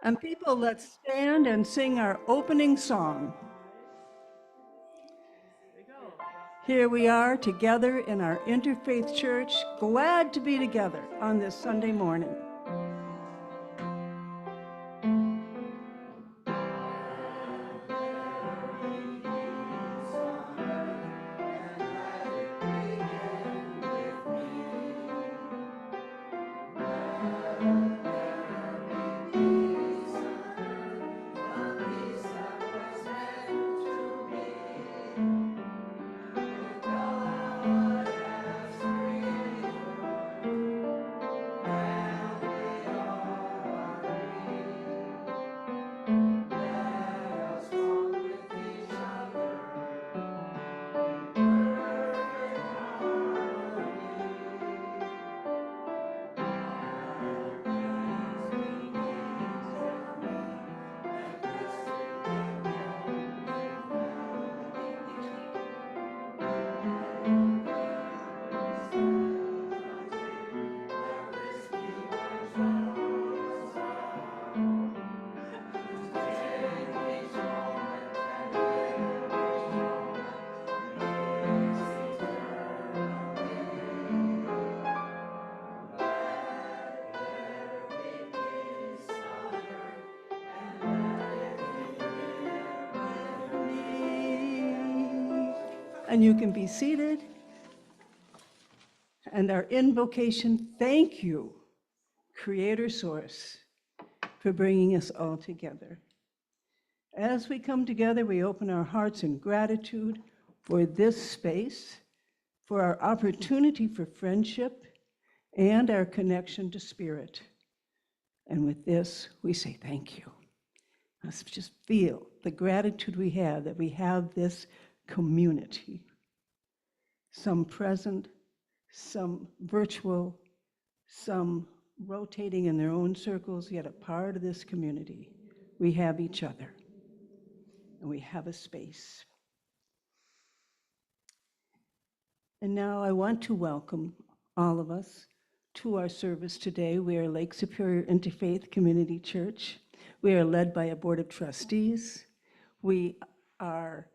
And people, let's stand and sing our opening song. Here we are together in our interfaith church, glad to be together on this Sunday morning. And you can be seated. And our invocation, thank you, Creator Source, for bringing us all together. As we come together, we open our hearts in gratitude for this space, for our opportunity for friendship, and our connection to Spirit. And with this, we say thank you. Let's just feel the gratitude we have that we have this community, some present, some virtual, some rotating in their own circles, yet a part of this community. We have each other, and we have a space. And now I want to welcome all of us to our service today. We are Lake Superior Interfaith Community Church. We are led by a board of trustees. We are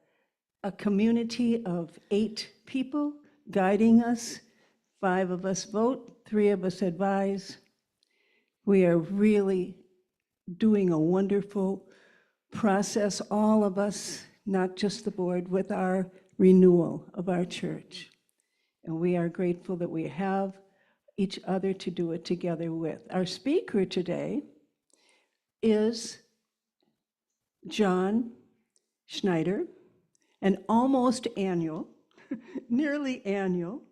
a community of 8 people guiding us. 5 of us vote, 3 of us advise. We are really doing a wonderful process, all of us, not just the board, with our renewal of our church. And we are grateful that we have each other to do it together with. Our speaker today is John Schneider, an almost annual, nearly annual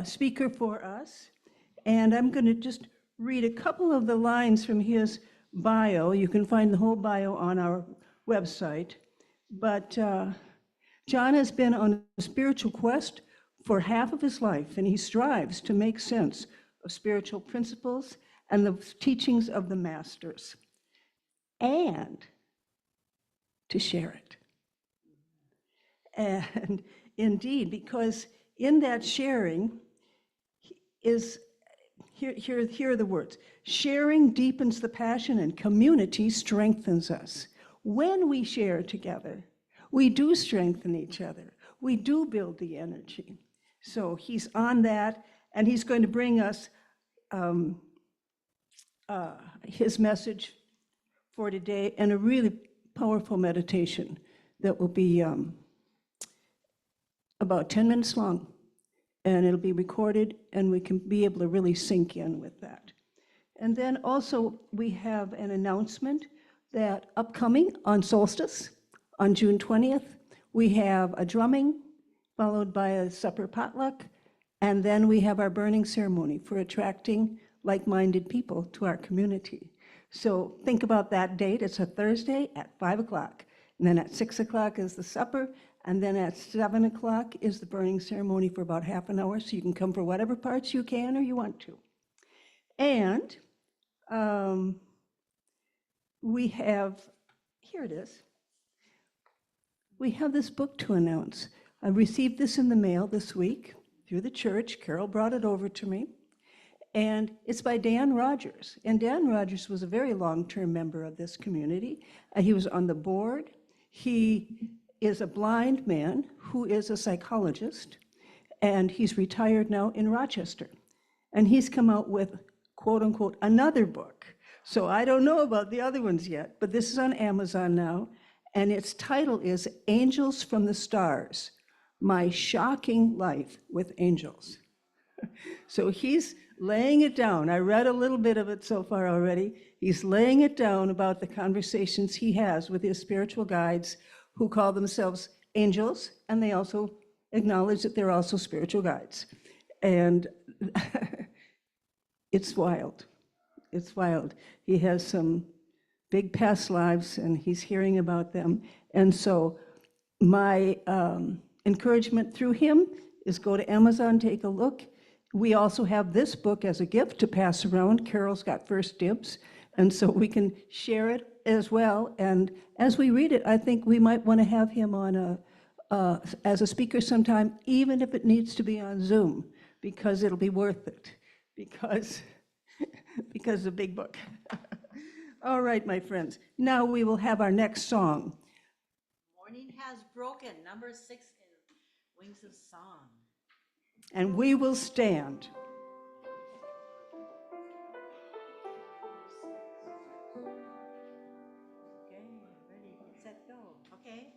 speaker for us. And I'm going to just read a couple of the lines from his bio. You can find the whole bio on our website. But John has been on a spiritual quest for half of his life, and he strives to make sense of spiritual principles and the teachings of the masters, and to share it. And indeed, because in that sharing is, here are the words, sharing deepens the passion and community strengthens us. When we share together, we do strengthen each other. We do build the energy. So he's on that, and he's going to bring us his message for today and a really powerful meditation that will be about 10 minutes long, and it'll be recorded, and we can be able to really sink in with that. And then also we have an announcement that upcoming on solstice, on June 20th, we have a drumming followed by a supper potluck, and then we have our burning ceremony for attracting like-minded people to our community. So think about that date. It's a Thursday at 5 o'clock, and then at 6 o'clock is the supper, and then at 7 o'clock is the burning ceremony for about half an hour, so you can come for whatever parts you can or you want to. And we have, here it is, we have this book to announce. I received this in the mail this week through the church. Carol brought it over to me. And it's by Dan Rogers. And Dan Rogers was a very long-term member of this community. He was on the board. He is a blind man who is a psychologist, and he's retired now in Rochester. And he's come out with, quote unquote, another book. So I don't know about the other ones yet, but this is on Amazon now. And its title is Angels from the Stars, My Shocking Life with Angels. So he's laying it down. I read a little bit of it so far already. He's laying it down about the conversations he has with his spiritual guides who call themselves angels, and they also acknowledge that they're also spiritual guides. And it's wild. It's wild. He has some big past lives, and he's hearing about them. And so my encouragement through him is go to Amazon, take a look. We also have this book as a gift to pass around. Carol's got first dibs, and so we can share it as well. And as we read it, I think we might want to have him on as a speaker sometime, even if it needs to be on Zoom, because it'll be worth it, because it's a big book. All right, my friends. Now we will have our next song. Morning Has Broken, number 6 in Wings of Song. And we will stand. Okay, ready, get set, go. Okay.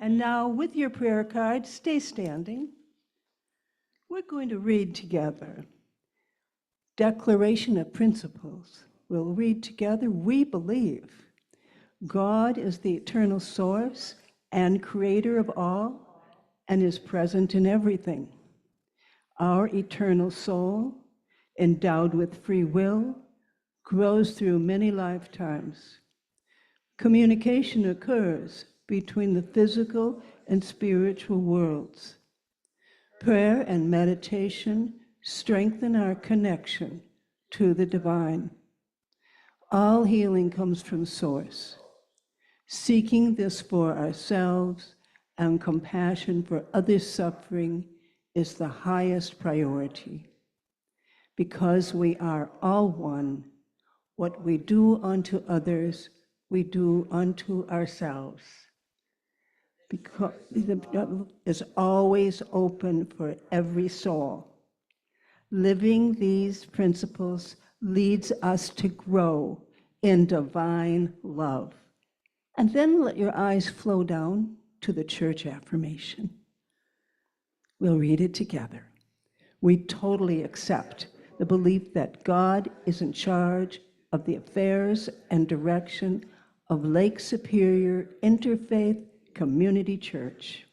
And now, with your prayer card, stay standing. We're going to read together. Declaration of Principles. We'll read together. We believe God is the eternal source and creator of all and is present in everything. Our eternal soul, endowed with free will, grows through many lifetimes. Communication occurs between the physical and spiritual worlds. Prayer and meditation strengthen our connection to the divine. All healing comes from Source. Seeking this for ourselves and compassion for others' suffering is the highest priority. Because we are all one, what we do unto others, we do unto ourselves. Because the door is always open for every soul. Living these principles leads us to grow in divine love. And then let your eyes flow down to the church affirmation. We'll read it together. We totally accept the belief that God is in charge of the affairs and direction of Lake Superior Interfaith Community Church.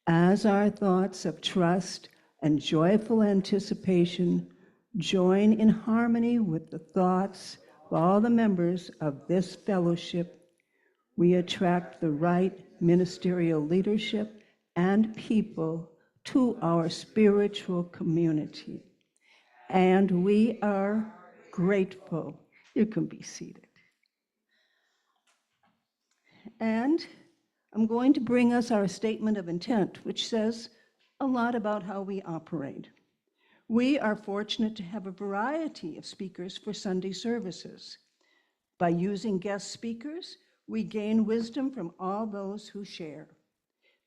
As our thoughts of trust and joyful anticipation join in harmony with the thoughts of all the members of this fellowship, we attract the right ministerial leadership and people to our spiritual community. And we are grateful. You can be seated. And I'm going to bring us our statement of intent, which says a lot about how we operate. We are fortunate to have a variety of speakers for Sunday services. By using guest speakers, we gain wisdom from all those who share.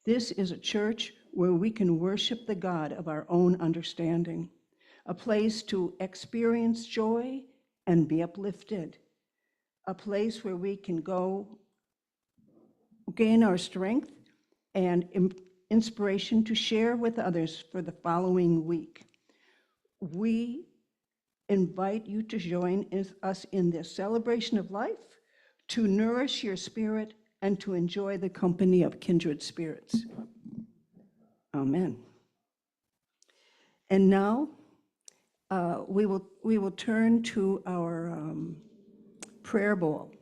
This is a church where we can worship the God of our own understanding, a place to experience joy and be uplifted, a place where we can go gain our strength and inspiration to share with others for the following week. We invite you to join us in this celebration of life, to nourish your spirit, and to enjoy the company of kindred spirits. Amen. And now we will turn to our prayer bowl.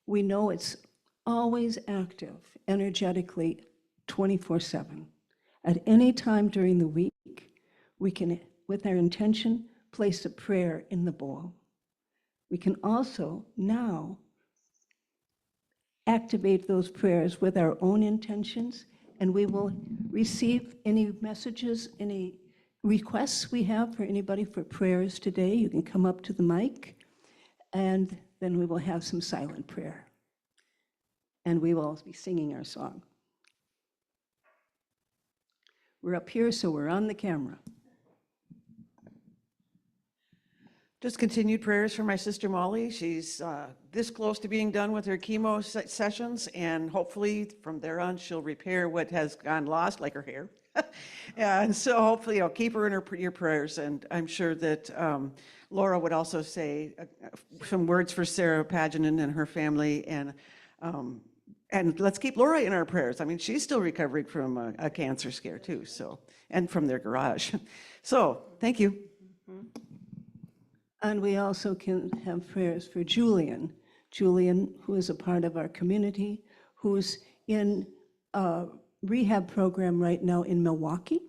We know it's always active, energetically, 24/7. At any time during the week, we can, with our intention, place a prayer in the bowl. We can also now activate those prayers with our own intentions, and we will receive any messages, any requests we have for anybody for prayers today. You can come up to the mic, and then we will have some silent prayer. And we will also be singing our song. We're up here, so we're on the camera. Just continued prayers for my sister Molly. She's this close to being done with her chemo sessions, and hopefully from there on she'll repair what has gone lost, like her hair. And so hopefully I'll keep her in your prayers, and I'm sure that Laura would also say some words for Sarah Paginen and her family, and let's keep Laura in our prayers. I mean, she's still recovering from a cancer scare too, so, and from their garage. So thank you. Mm-hmm. And we also can have prayers for Julian. Julian, who is a part of our community, who's in a rehab program right now in Milwaukee.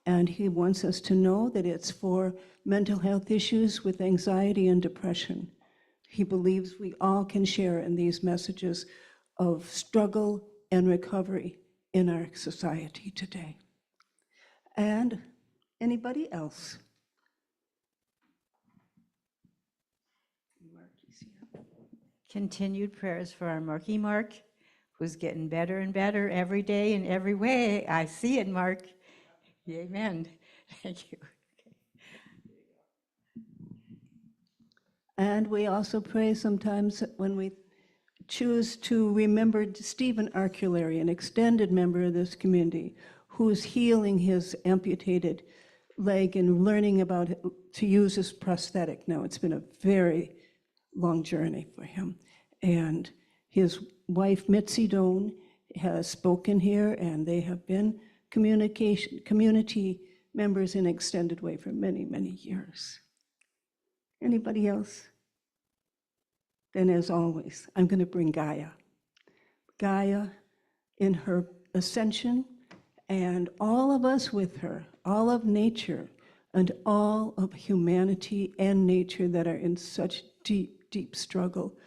And he wants us to know that it's for mental health issues with anxiety and depression. He believes we all can share in these messages of struggle and recovery in our society today. And anybody else? Continued prayers for our Marky Mark, who's getting better and better every day in every way. I see it, Mark. Amen. Thank you. And we also pray sometimes when we choose to remember Stephen Arculary, an extended member of this community, who's healing his amputated leg and learning about to use his prosthetic. Now, it's been a very long journey for him. And his wife, Mitzi Doan, has spoken here, and they have been community members in extended way for many, many years. Anybody else? Then, as always, I'm going to bring Gaia. Gaia in her ascension, and all of us with her, all of nature, and all of humanity and nature that are in such deep, deep struggle,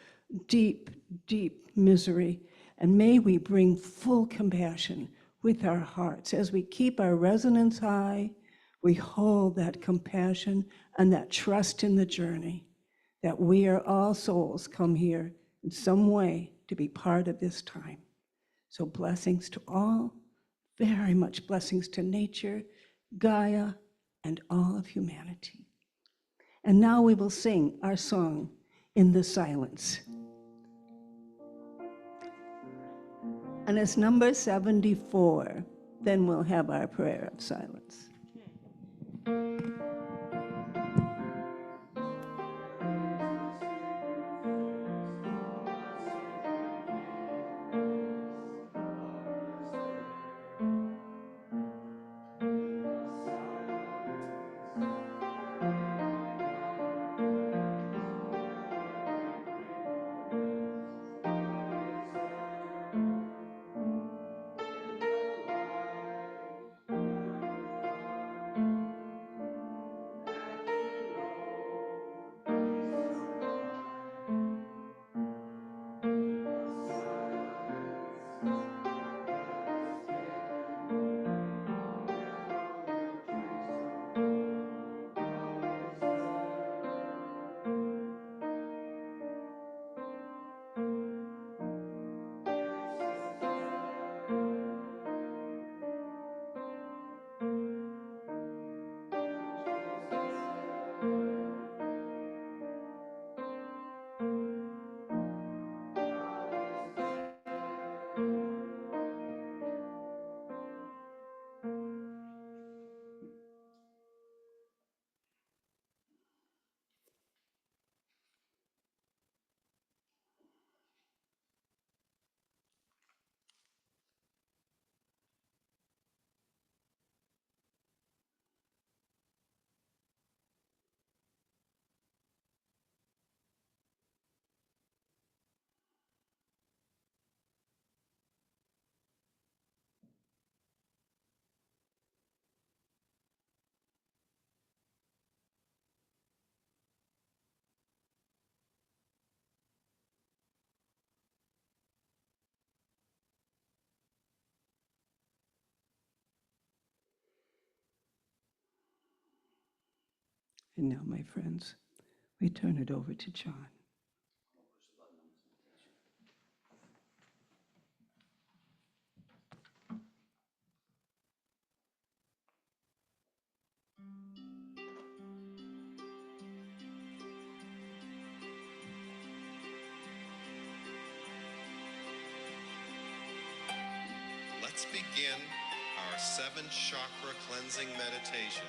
deep, deep misery. And may we bring full compassion with our hearts. As we keep our resonance high, we hold that compassion and that trust in the journey, that we are all souls come here in some way to be part of this time. So blessings to all, very much blessings to nature, Gaia, and all of humanity. And now we will sing our song in the silence. And it's number 74. Then we'll have our prayer of silence. And now, my friends, we turn it over to John. Let's begin our 7 chakra cleansing meditation.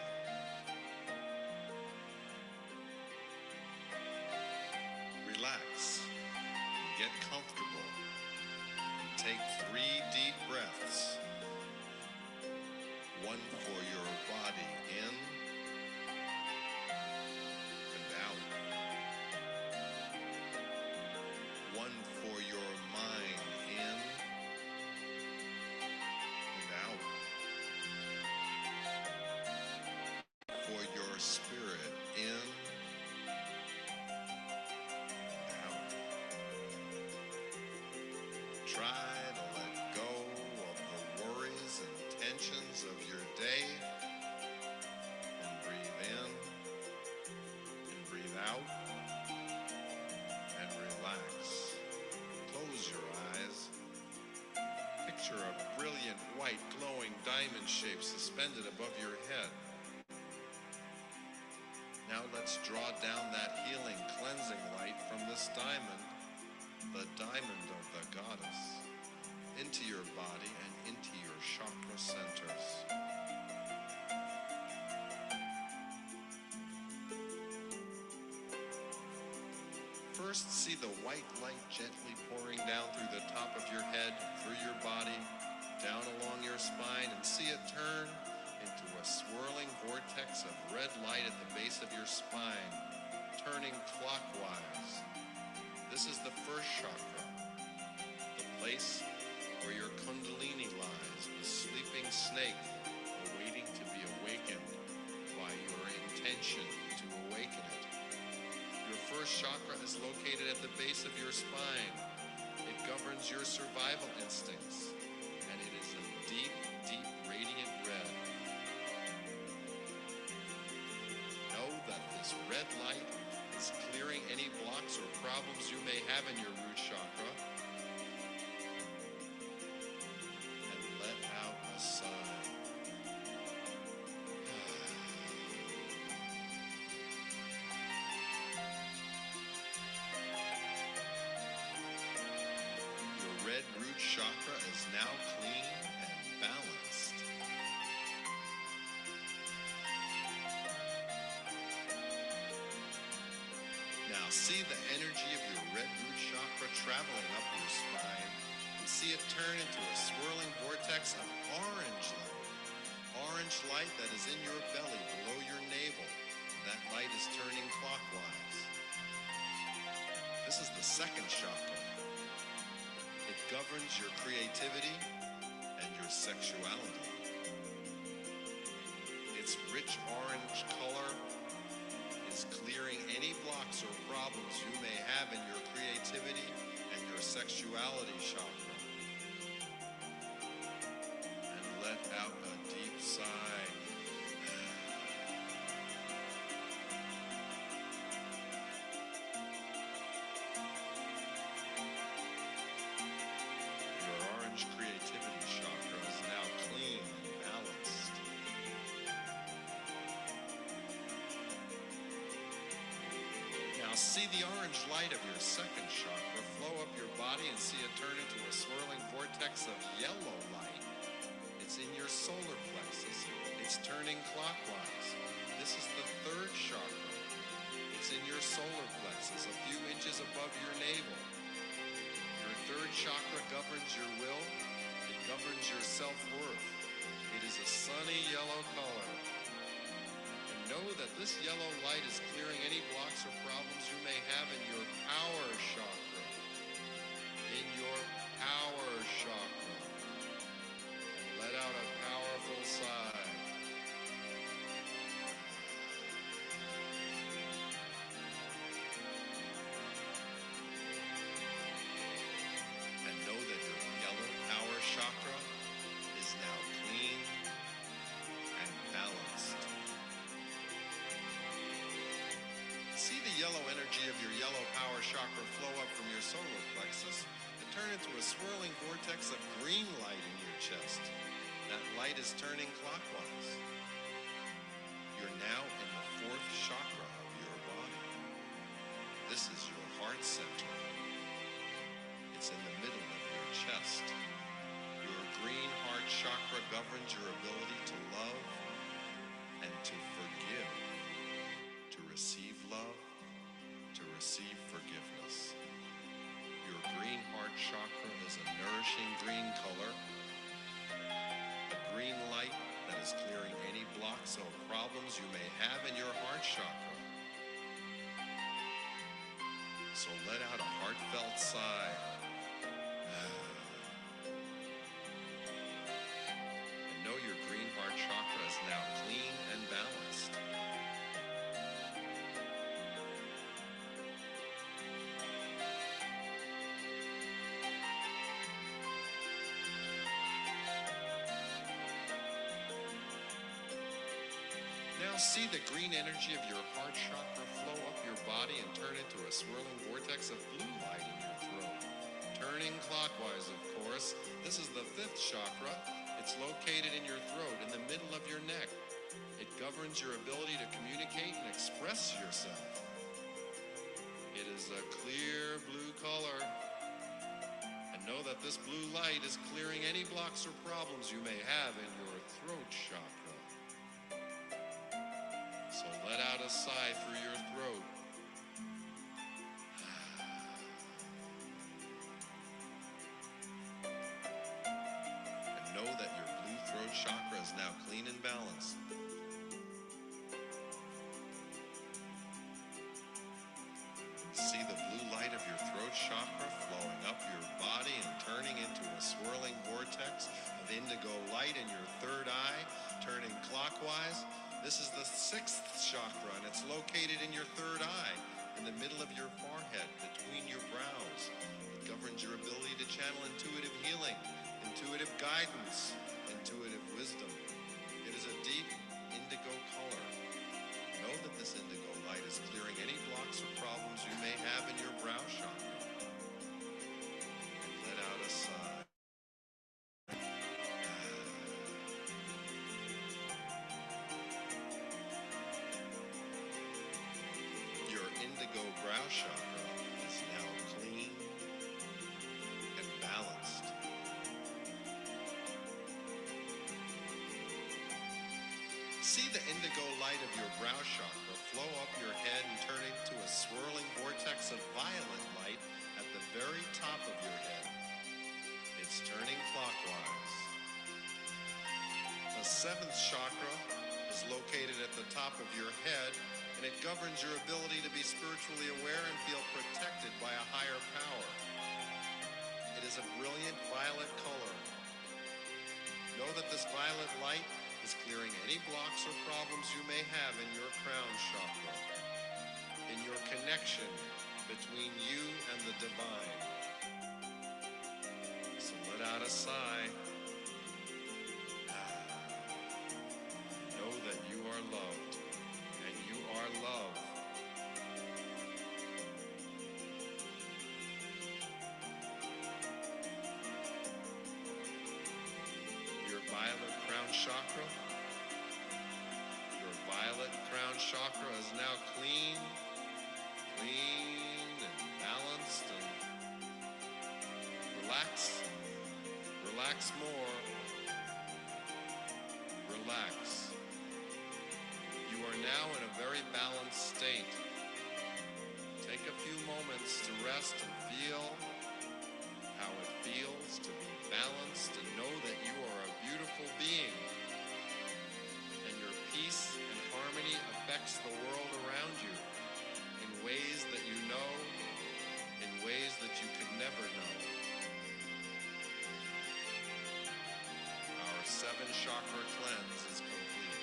Relax and get comfortable. And take 3 deep breaths. 1 for your body in and out. 1 for your mind in and out. For your spirit in and out. Try to let go of the worries and tensions of your day and breathe in and breathe out and relax. Close your eyes. Picture a brilliant white glowing diamond shape suspended above your head. Now let's draw down that healing, cleansing light from this diamond, the diamond of the goddess, into your body and into your chakra centers. First, see the white light gently pouring down through the top of your head, through your body, down along your spine, and see it turn into a swirling vortex of red light at the base of your spine, turning clockwise. This is the first chakra, the place where your kundalini lies, the sleeping snake, awaiting to be awakened by your intention to awaken it. Your first chakra is located at the base of your spine. It governs your survival instincts, and it is a deep, deep radiant red. Know that this red light is clearing any blocks or problems you may have in your root chakra. And let out a sigh. Your red root chakra is now clean and balanced. Now see the energy of your red root chakra traveling up your spine, and see it turn into a swirling vortex of orange light. Orange light that is in your belly below your navel. That light is turning clockwise. This is the second chakra. It governs your creativity and your sexuality. Its rich orange color is clearing any blocks or problems you may have in your creativity and your sexuality chakra. And let out a deep sigh. Your orange creativity chakra is now clean and balanced. Now see the orange light of your second chakra flow up your body, and see it turn into a swirling vortex of yellow light. It's in your solar plexus. It's turning clockwise. This is the third chakra. It's in your solar plexus, a few inches above your navel. Your third chakra governs your will. It governs your self-worth. It is a sunny yellow color. And know that this yellow light is clearing any blocks or problems you may have in your power chakra. In your power chakra. And let out a powerful sigh. And know that your yellow power chakra is now clean and balanced. see the yellow energy of your yellow power chakra flow up from your solar plexus and turn into a swirling vortex of green light in your chest. That light is turning clockwise. You're now in the fourth chakra of your body. This is your heart center. It's in the middle of your chest. Your green heart chakra governs your ability to love and to forgive, to receive love, to receive forgiveness. Your green heart chakra is a nourishing green color, a green light that is clearing any blocks or problems you may have in your heart chakra. So let out a heartfelt sigh. And know your green heart chakra is now clean and balanced. Now see the green energy of your heart chakra flow up your body and turn into a swirling vortex of blue light in your throat. Turning clockwise, of course. This is the fifth chakra. It's located in your throat, in the middle of your neck. It governs your ability to communicate and express yourself. It is a clear blue color. And know that this blue light is clearing any blocks or problems you may have in your throat chakra. So let out a sigh through your throat. And know that your blue throat chakra is now clean and balanced. See the blue light of your throat chakra flowing up your body and turning into a swirling vortex of indigo light in your third eye, turning clockwise. This is the sixth chakra, and it's located in your third eye, in the middle of your forehead, between your brows. It governs your ability to channel intuitive healing, intuitive guidance, intuitive wisdom. It is a deep indigo color. Know that this indigo light is clearing any blocks or problems you may have in your brow chakra. And let out a sigh. Your indigo brow chakra is now clean and balanced. See the indigo light of your brow chakra flow up your head and turn into a swirling vortex of violet light at the very top of your head. It's turning clockwise. The seventh chakra is located at the top of your head, and it governs your ability to be spiritually aware and feel protected by a higher power. It is a brilliant violet color. Know that this violet light is clearing any blocks or problems you may have in your crown chakra, in your connection between you and the divine. So let out a sigh. Know that you are loved, and you are love. Your violet crown chakra, chakra is now clean and balanced, and relax more, relax. You are now in a very balanced state. Take a few moments to rest and feel how it feels to be balanced, and know that you are a beautiful being, and your peace and harmony affects the world around you in ways that you know, in ways that you could never know. Our 7-chakra cleanse is complete.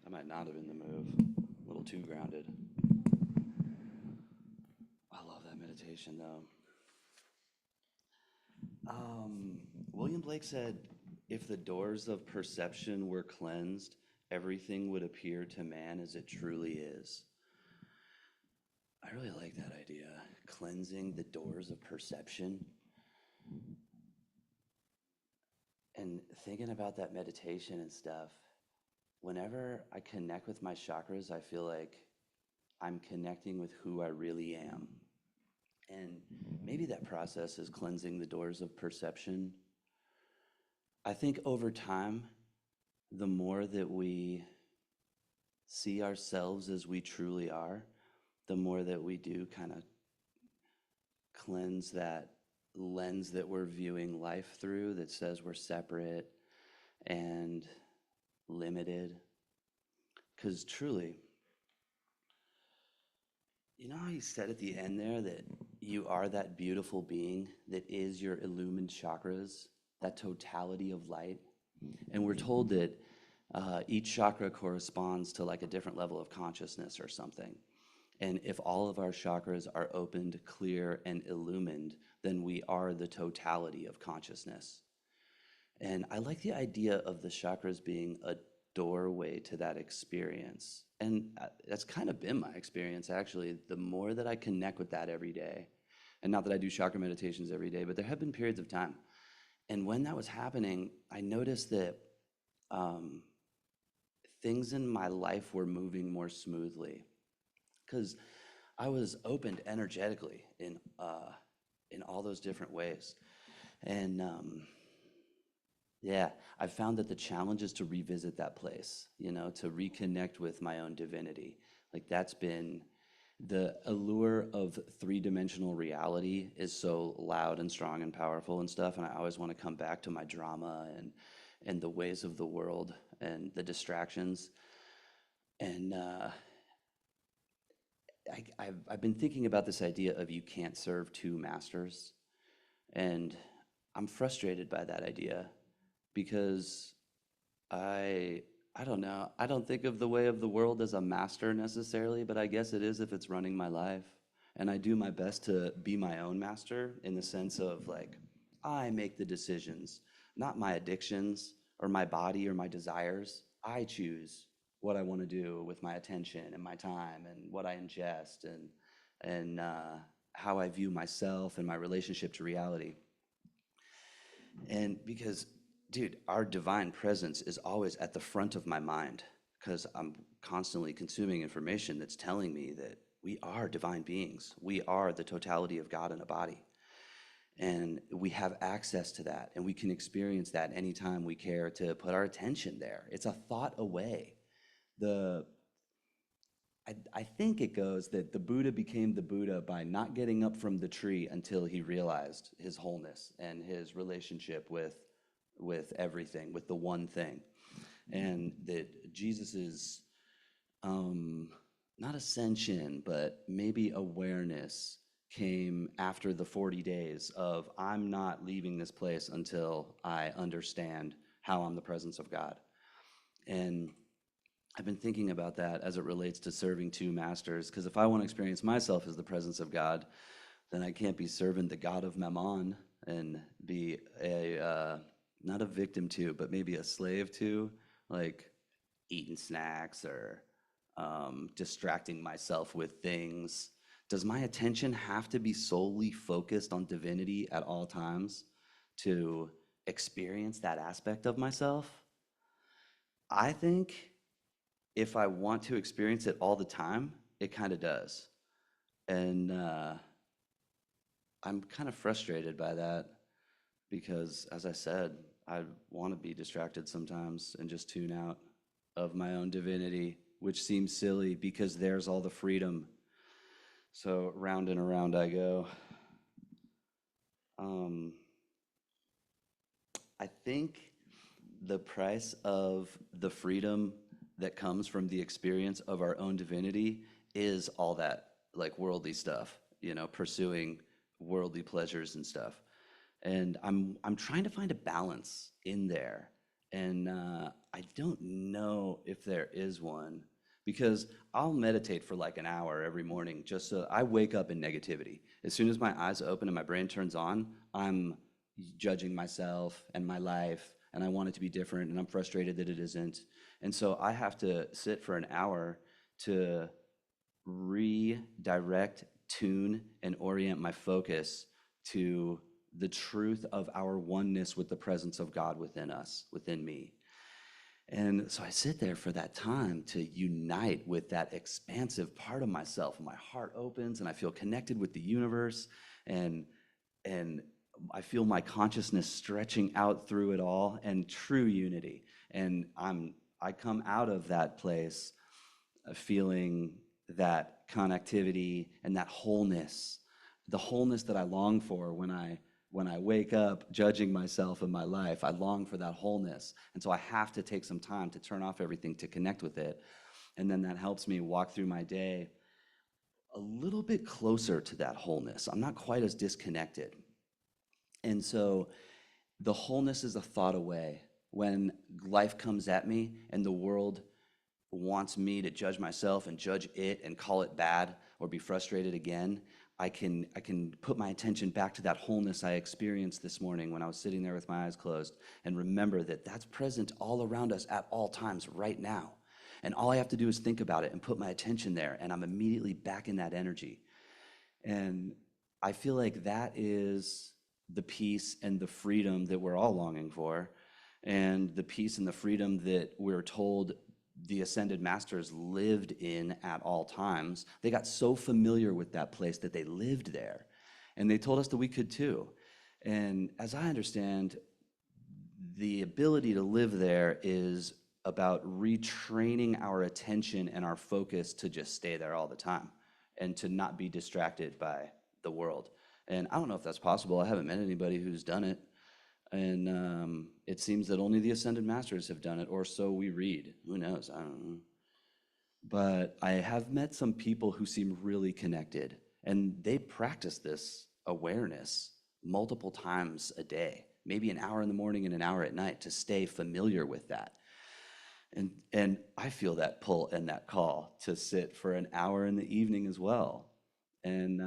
I might not have been the move. A little too grounded. I love that meditation though. William Blake said, if the doors of perception were cleansed, everything would appear to man as it truly is. I really like that idea. Cleansing the doors of perception. And thinking about that meditation and stuff, whenever I connect with my chakras, I feel like I'm connecting with who I really am. And maybe that process is cleansing the doors of perception. I think over time, the more that we see ourselves as we truly are, the more that we do kind of cleanse that lens that we're viewing life through that says we're separate and limited. Because truly, you know how you said at the end there that you are that beautiful being that is your illumined chakras, that totality of light? And we're told that each chakra corresponds to like a different level of consciousness or something. And if all of our chakras are opened, clear, and illumined, then we are the totality of consciousness. And I like the idea of the chakras being a doorway to that experience. And that's kind of been my experience, actually. The more that I connect with that every day, and not that I do chakra meditations every day, but there have been periods of time. And when that was happening, I noticed that things in my life were moving more smoothly, because I was opened energetically in all those different ways. And yeah, I found that the challenge is to revisit that place, you know, to reconnect with my own divinity. Like that's been the allure of three-dimensional reality is so loud and strong and powerful and stuff. And I always want to come back to my drama and the ways of the world and the distractions. And I've been thinking about this idea of you can't serve two masters. And I'm frustrated by that idea because I don't know. I don't think of the way of the world as a master necessarily, but I guess it is if it's running my life. And I do my best to be my own master in the sense of like, I make the decisions, not my addictions or my body or my desires. I choose what I want to do with my attention and my time and what I ingest and how I view myself and my relationship to reality. And because, dude, our divine presence is always at the front of my mind because I'm constantly consuming information that's telling me that we are divine beings. We are the totality of God in a body. And we have access to that, and we can experience that anytime we care to put our attention there. It's a thought away. I think it goes that the Buddha became the Buddha by not getting up from the tree until he realized his wholeness and his relationship with everything, with the one thing. And that Jesus's not ascension, but maybe awareness came after the 40 days of I'm not leaving this place until I understand how I'm the presence of God. And I've been thinking about that as it relates to serving two masters, because if I want to experience myself as the presence of God, then I can't be serving the God of Mammon and be not a victim to, but maybe a slave to, like eating snacks or distracting myself with things. Does my attention have to be solely focused on divinity at all times to experience that aspect of myself? I think if I want to experience it all the time, it kind of does. And I'm kind of frustrated by that because, as I said, I want to be distracted sometimes and just tune out of my own divinity, which seems silly because there's all the freedom. So round and around I go. I think the price of the freedom that comes from the experience of our own divinity is all that like worldly stuff, you know, pursuing worldly pleasures and stuff. And I'm trying to find a balance in there. And I don't know if there is one, because I'll meditate for like an hour every morning just so I wake up in negativity. As soon as my eyes open and my brain turns on, I'm judging myself and my life, and I want it to be different, and I'm frustrated that it isn't. And so I have to sit for an hour to redirect, tune, and orient my focus to the truth of our oneness with the presence of God within us, within me. And so I sit there for that time to unite with that expansive part of myself. And my heart opens and I feel connected with the universe, and I feel my consciousness stretching out through it all, and true unity. And I come out of that place feeling that connectivity and that wholeness, the wholeness that I long for when I wake up judging myself and my life. I long for that wholeness. And so I have to take some time to turn off everything to connect with it. And then that helps me walk through my day a little bit closer to that wholeness. I'm not quite as disconnected. And so the wholeness is a thought away. When life comes at me and the world wants me to judge myself and judge it and call it bad or be frustrated again, I can put my attention back to that wholeness I experienced this morning when I was sitting there with my eyes closed, and remember that that's present all around us at all times right now. And all I have to do is think about it and put my attention there, and I'm immediately back in that energy. And I feel like that is the peace and the freedom that we're all longing for, and the peace and the freedom that we're told the ascended masters lived in at all times. They got so familiar with that place that they lived there, and they told us that we could too. And as I understand, the ability to live there is about retraining our attention and our focus to just stay there all the time and to not be distracted by the world. And I don't know if that's possible. I haven't met anybody who's done it. And it seems that only the Ascended Masters have done it, or so we read. Who knows? I don't know. But I have met some people who seem really connected, and they practice this awareness multiple times a day, maybe an hour in the morning and an hour at night, to stay familiar with that. And I feel that pull and that call to sit for an hour in the evening as well. And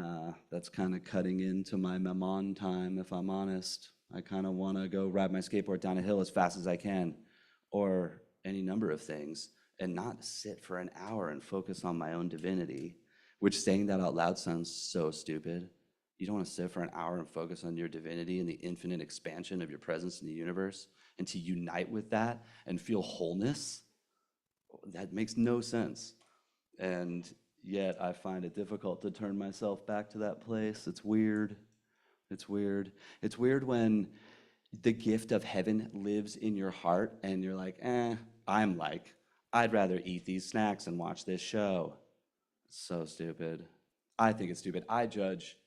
that's kind of cutting into my mammon time, if I'm honest. I kind of want to go ride my skateboard down a hill as fast as I can, or any number of things, and not sit for an hour and focus on my own divinity, which, saying that out loud, sounds so stupid. You don't want to sit for an hour and focus on your divinity and the infinite expansion of your presence in the universe, and to unite with that and feel wholeness? That makes no sense. And yet I find it difficult to turn myself back to that place. It's weird. It's weird. It's weird when the gift of heaven lives in your heart and you're like, I'd rather eat these snacks and watch this show. So stupid. I think it's stupid. I judge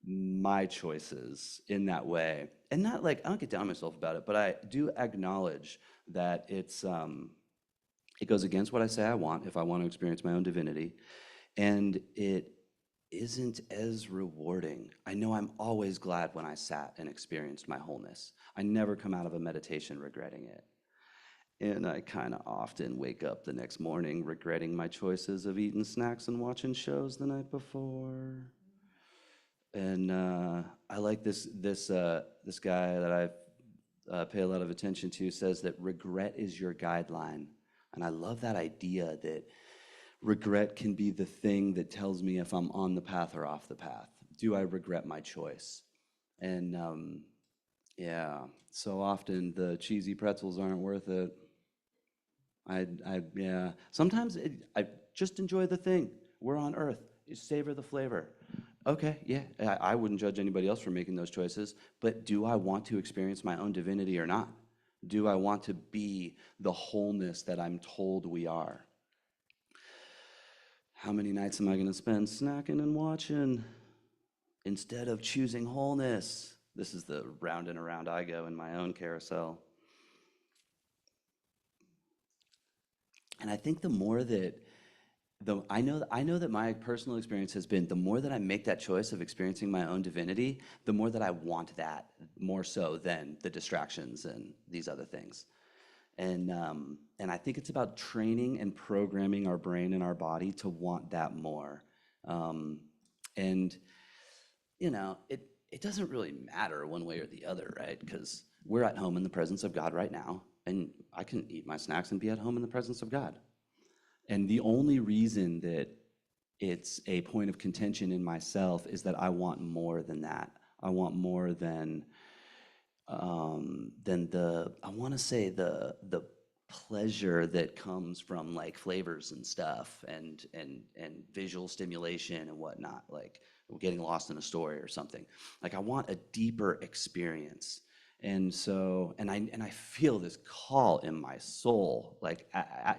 my choices in that way. And not like, I don't get down on myself about it, but I do acknowledge that it goes against what I say I want if I want to experience my own divinity. And it isn't as rewarding. I know I'm always glad when I sat and experienced my wholeness. I never come out of a meditation regretting it. And I kind of often wake up the next morning regretting my choices of eating snacks and watching shows the night before. And I like this guy that I pay a lot of attention to, says that regret is your guideline. And I love that idea that regret can be the thing that tells me if I'm on the path or off the path. Do I regret my choice? And yeah, so often the cheesy pretzels aren't worth it. Yeah. Sometimes I just enjoy the thing. We're on earth. You savor the flavor. Okay, yeah, I wouldn't judge anybody else for making those choices, but do I want to experience my own divinity or not? Do I want to be the wholeness that I'm told we are? How many nights am I going to spend snacking and watching instead of choosing wholeness? This is the round and around I go in my own carousel. And I think the more that I know that my personal experience has been, the more that I make that choice of experiencing my own divinity, the more that I want that, more so than the distractions and these other things. And I think it's about training and programming our brain and our body to want that more. And it doesn't really matter one way or the other, right? Because we're at home in the presence of God right now, and I can eat my snacks and be at home in the presence of God. And the only reason that it's a point of contention in myself is that I want more than that. I want more than I want to say the pleasure that comes from like flavors and stuff and visual stimulation and whatnot, like getting lost in a story or something. Like I want a deeper experience. And so, and I feel this call in my soul, like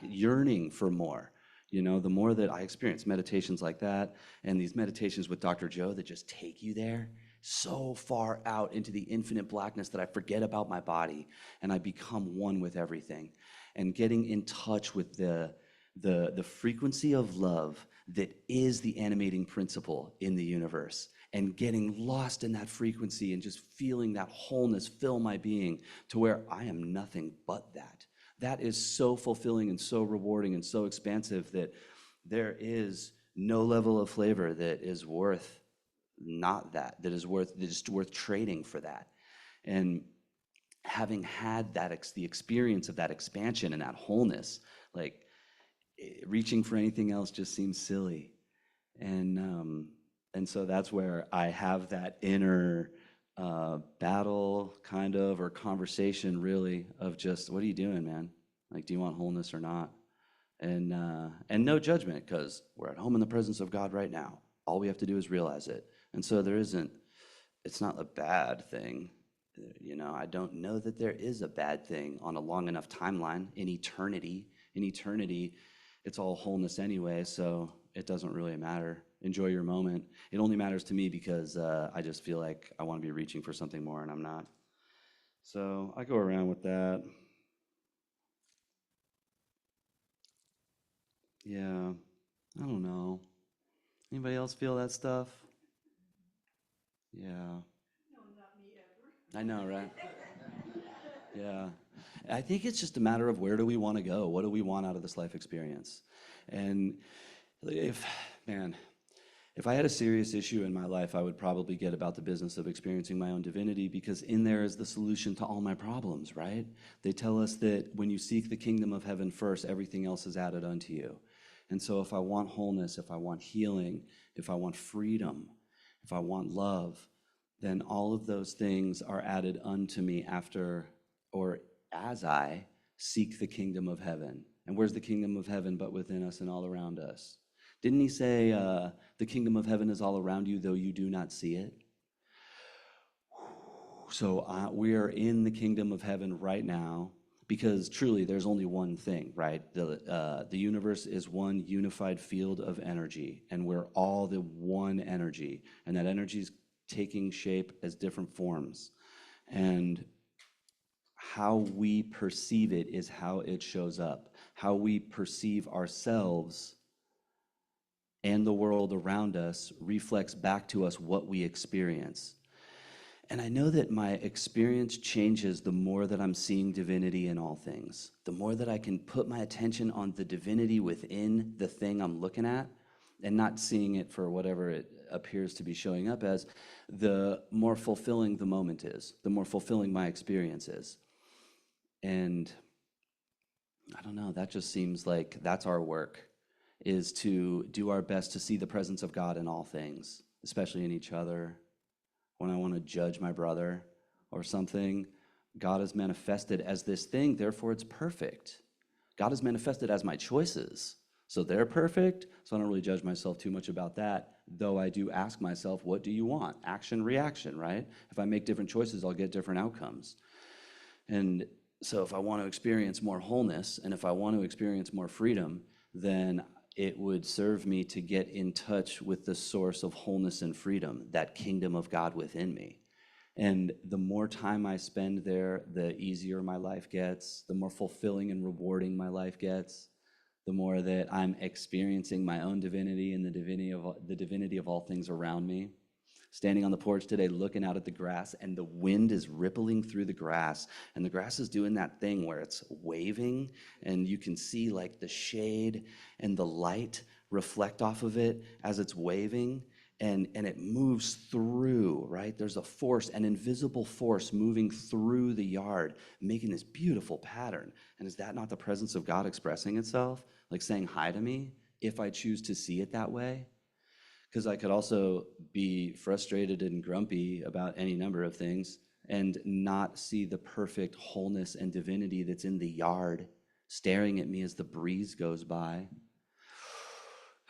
yearning for more. The more that I experience meditations like that and these meditations with Dr. Joe that just take you there so far out into the infinite blackness that I forget about my body and I become one with everything. And getting in touch with the frequency of love that is the animating principle in the universe, and getting lost in that frequency and just feeling that wholeness fill my being to where I am nothing but that. That is so fulfilling and so rewarding and so expansive that there is no level of flavor that is worth that is worth trading for that. And having had the experience of that expansion and that wholeness, like reaching for anything else just seems silly. And so that's where I have that inner battle kind of, or conversation really, of just, what are you doing, man? Like, do you want wholeness or not? And no judgment, because we're at home in the presence of God right now. All we have to do is realize it. And so it's not a bad thing. I don't know that there is a bad thing on a long enough timeline. In eternity, it's all wholeness anyway, so it doesn't really matter. Enjoy your moment. It only matters to me because I just feel like I want to be reaching for something more and I'm not. So I go around with that. Yeah, I don't know. Anybody else feel that stuff? Yeah. No, not me ever. I know, right? Yeah. I think it's just a matter of where do we want to go? What do we want out of this life experience? And if I had a serious issue in my life, I would probably get about the business of experiencing my own divinity, because in there is the solution to all my problems, right? They tell us that when you seek the kingdom of heaven first, everything else is added unto you. And so if I want wholeness, if I want healing, if I want freedom, if I want love, then all of those things are added unto me after, or as I seek the kingdom of heaven. And where's the kingdom of heaven but within us and all around us? Didn't he say the kingdom of heaven is all around you, though you do not see it? So we are in the kingdom of heaven right now, because truly there's only one thing, right? The universe is one unified field of energy, and we're all the one energy, and that energy is taking shape as different forms. And how we perceive it is how it shows up. How we perceive ourselves and the world around us reflects back to us what we experience. And I know that my experience changes the more that I'm seeing divinity in all things. The more that I can put my attention on the divinity within the thing I'm looking at, and not seeing it for whatever it appears to be showing up as, the more fulfilling the moment is, the more fulfilling my experience is. And I don't know, that just seems like that's our work, is to do our best to see the presence of God in all things, especially in each other. When I want to judge my brother or something, God is manifested as this thing, therefore it's perfect. God is manifested as my choices, so they're perfect, so I don't really judge myself too much about that, though I do ask myself, what do you want? Action, reaction, right? If I make different choices, I'll get different outcomes. And so if I want to experience more wholeness, and if I want to experience more freedom, then it would serve me to get in touch with the source of wholeness and freedom, that kingdom of God within me. And the more time I spend there, the easier my life gets, the more fulfilling and rewarding my life gets, the more that I'm experiencing my own divinity and the divinity of all things around me. standing on the porch today looking out at the grass, and the wind is rippling through the grass, and the grass is doing that thing where it's waving, and you can see like the shade and the light reflect off of it as it's waving, and it moves through, right? There's a force, an invisible force moving through the yard, making this beautiful pattern. And is that not the presence of God expressing itself? Like saying hi to me, if I choose to see it that way? Because I could also be frustrated and grumpy about any number of things and not see the perfect wholeness and divinity that's in the yard staring at me as the breeze goes by.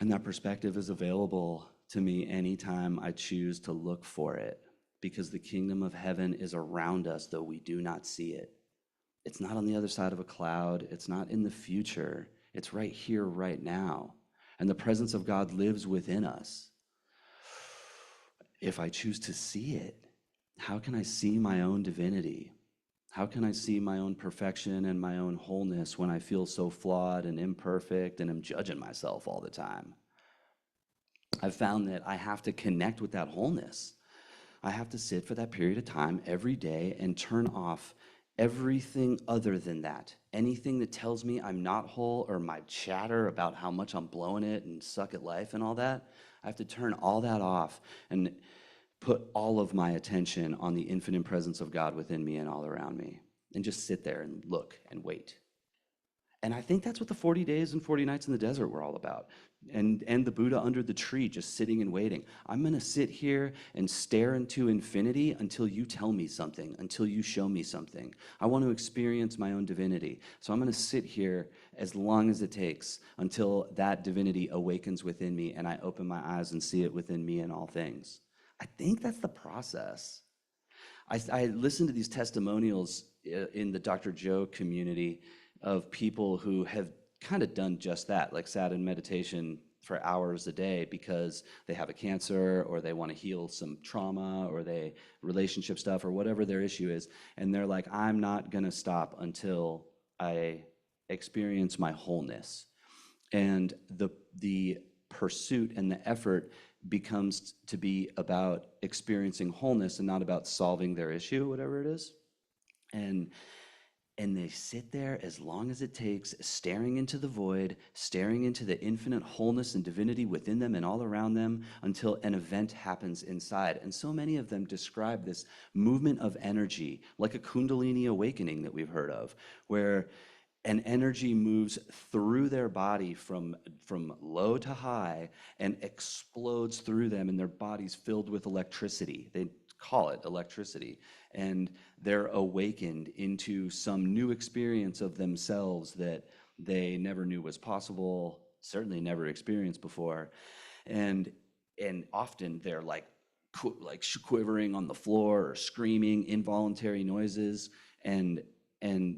And that perspective is available to me anytime I choose to look for it, because the kingdom of heaven is around us, though we do not see it. It's not on the other side of a cloud. It's not in the future. It's right here, right now. And the presence of God lives within us. If I choose to see it, how can I see my own divinity? How can I see my own perfection and my own wholeness when I feel so flawed and imperfect and am judging myself all the time? I've found that I have to connect with that wholeness. I have to sit for that period of time every day and turn off everything other than that. Anything that tells me I'm not whole, or my chatter about how much I'm blowing it and suck at life and all that, I have to turn all that off and put all of my attention on the infinite presence of God within me and all around me, and just sit there and look and wait. And I think that's what the 40 days and 40 nights in the desert were all about. And the Buddha under the tree, just sitting and waiting. I'm going to sit here and stare into infinity until you tell me something, until you show me something. I want to experience my own divinity. So I'm going to sit here as long as it takes until that divinity awakens within me and I open my eyes and see it within me in all things. I think that's the process. I listened to these testimonials in the Dr. Joe community of people who have kind of done just that, like sat in meditation for hours a day because they have a cancer, or they want to heal some trauma, or they relationship stuff, or whatever their issue is. And they're like, I'm not going to stop until I experience my wholeness. And the pursuit and the effort becomes to be about experiencing wholeness and not about solving their issue, whatever it is. And they sit there as long as it takes, staring into the void, staring into the infinite wholeness and divinity within them and all around them, until an event happens inside. And so many of them describe this movement of energy, like a Kundalini awakening that we've heard of, where an energy moves through their body from low to high and explodes through them, and their body's filled with electricity. They call it electricity. And they're awakened into some new experience of themselves that they never knew was possible, certainly never experienced before. And often they're like quivering on the floor or screaming involuntary noises, and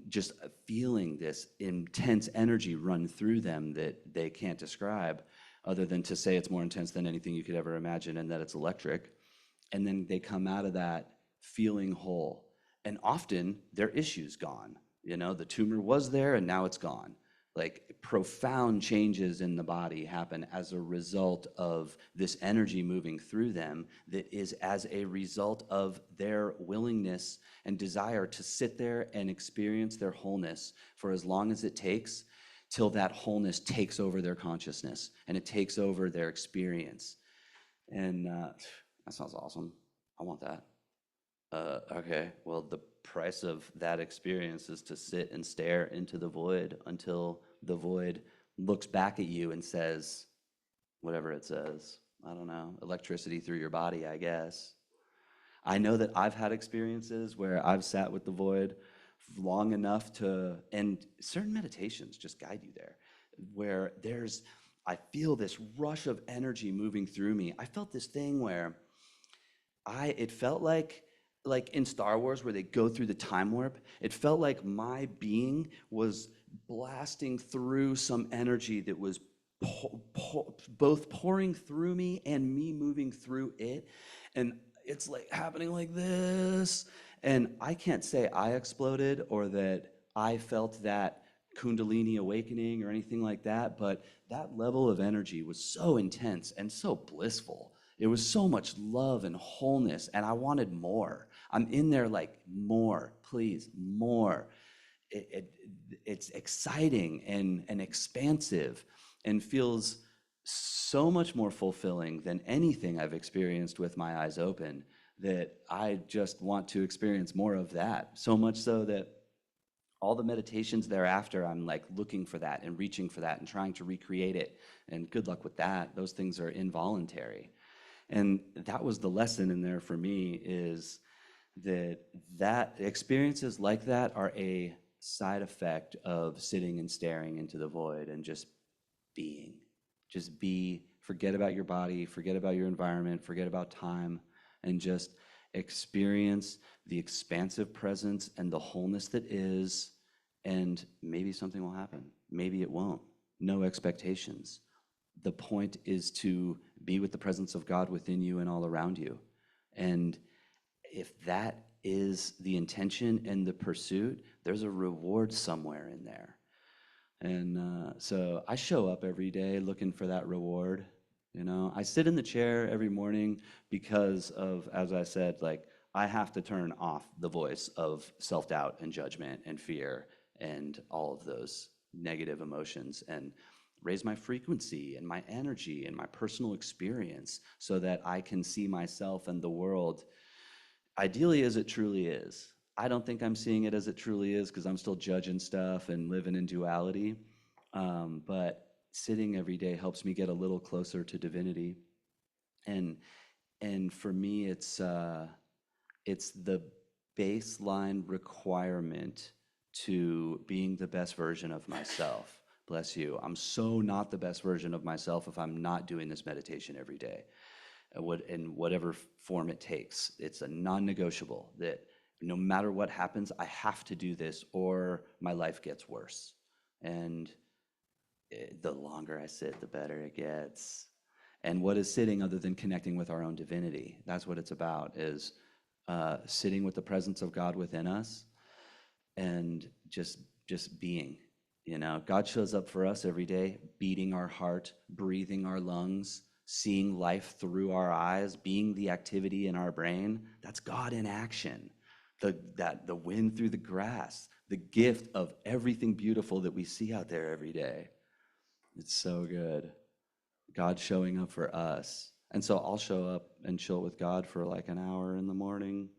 just feeling this intense energy run through them that they can't describe, other than to say it's more intense than anything you could ever imagine, and that it's electric. And then they come out of that feeling whole. And often their issue's gone. You know, the tumor was there and now it's gone. Like, profound changes in the body happen as a result of this energy moving through them, that is as a result of their willingness and desire to sit there and experience their wholeness for as long as it takes, till that wholeness takes over their consciousness and it takes over their experience. And that sounds awesome. I want that. Okay, well, the price of that experience is to sit and stare into the void until the void looks back at you and says, whatever it says. I don't know, electricity through your body, I guess. I know that I've had experiences where I've sat with the void long enough to, and certain meditations just guide you there, where I feel this rush of energy moving through me. I felt this thing where it felt like in Star Wars where they go through the time warp, it felt like my being was blasting through some energy that was both pouring through me and me moving through it. And it's like happening like this. And I can't say I exploded or that I felt that Kundalini awakening or anything like that, but that level of energy was so intense and so blissful. It was so much love and wholeness, and I wanted more. I'm in there like, more, please, more. It's exciting and expansive and feels so much more fulfilling than anything I've experienced with my eyes open, that I just want to experience more of that. So much so that all the meditations thereafter, I'm like looking for that and reaching for that and trying to recreate it. And good luck with that. Those things are involuntary. And that was the lesson in there for me, is that experiences like that are a side effect of sitting and staring into the void and just being. Just be, forget about your body, forget about your environment, forget about time, and just experience the expansive presence and the wholeness that is, and maybe something will happen. Maybe it won't. No expectations. The point is to be with the presence of God within you and all around you. And if that is the intention and the pursuit, there's a reward somewhere in there. And so I show up every day looking for that reward. You know, I sit in the chair every morning because of, as I said, like, I have to turn off the voice of self-doubt and judgment and fear and all of those negative emotions, and raise my frequency and my energy and my personal experience so that I can see myself and the world ideally as it truly is. I don't think I'm seeing it as it truly is because I'm still judging stuff and living in duality. But sitting every day helps me get a little closer to divinity. And for me, it's the baseline requirement to being the best version of myself. Bless you. I'm so not the best version of myself if I'm not doing this meditation every day, in whatever form it takes. It's a non-negotiable that no matter what happens, I have to do this or my life gets worse. And the longer I sit, the better it gets. And what is sitting other than connecting with our own divinity? That's what it's about, is sitting with the presence of God within us and just being. You know, God shows up for us every day, beating our heart, breathing our lungs, seeing life through our eyes, being the activity in our brain. That's God in action. The wind through the grass, the gift of everything beautiful that we see out there every day. It's so good. God showing up for us. And so I'll show up and chill with God for like an hour in the morning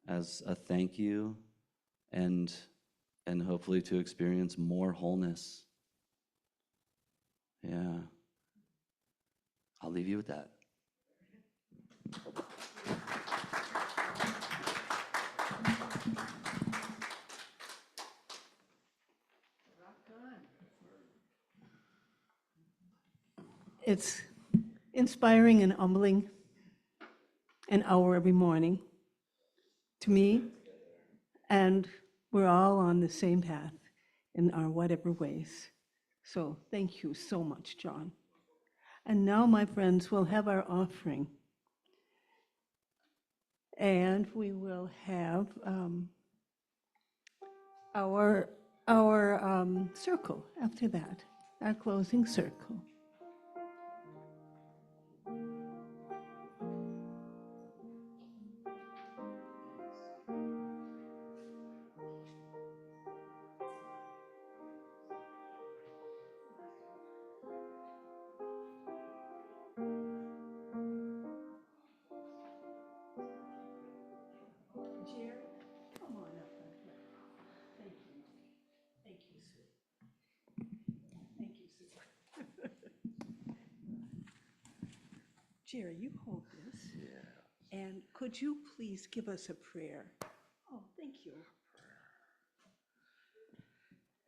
as a thank you, and hopefully to experience more wholeness. Yeah. I'll leave you with that. It's inspiring and humbling, an hour every morning to me, and we're all on the same path in our whatever ways. So thank you so much, John. And now, my friends, we'll have our offering. And we will have our circle after that, our closing circle. Jerry, come on up. Thank you. Thank you, sweet. Thank you, sweet. Jerry, you hold this. Yeah. And could you please give us a prayer? Oh, thank you.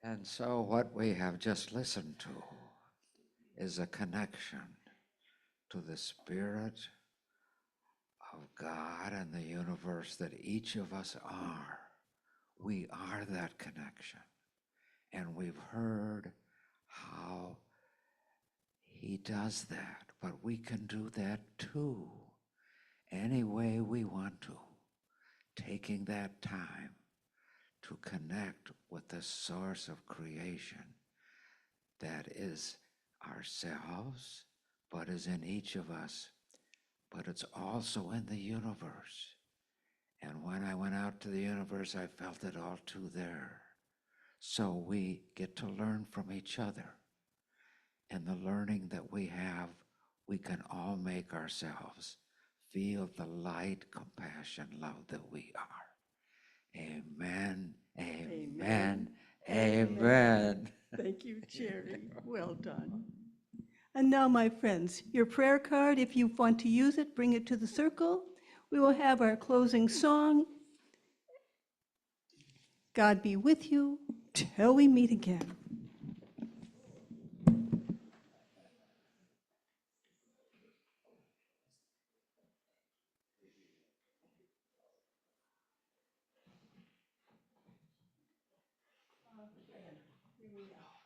And so what we have just listened to is a connection to the Spirit of God and the universe that each of us are. We are that connection. And we've heard how He does that, but we can do that too, any way we want to, taking that time to connect with the source of creation that is ourselves, but is in each of us but it's also in the universe. And when I went out to the universe, I felt it all too there. So we get to learn from each other. And the learning that we have, we can all make ourselves feel the light, compassion, love that we are. Amen, amen, amen. Thank you, Jerry. Well done. And now, my friends, your prayer card, if you want to use it, bring it to the circle. We will have our closing song. God be with you till we meet again. Here we are.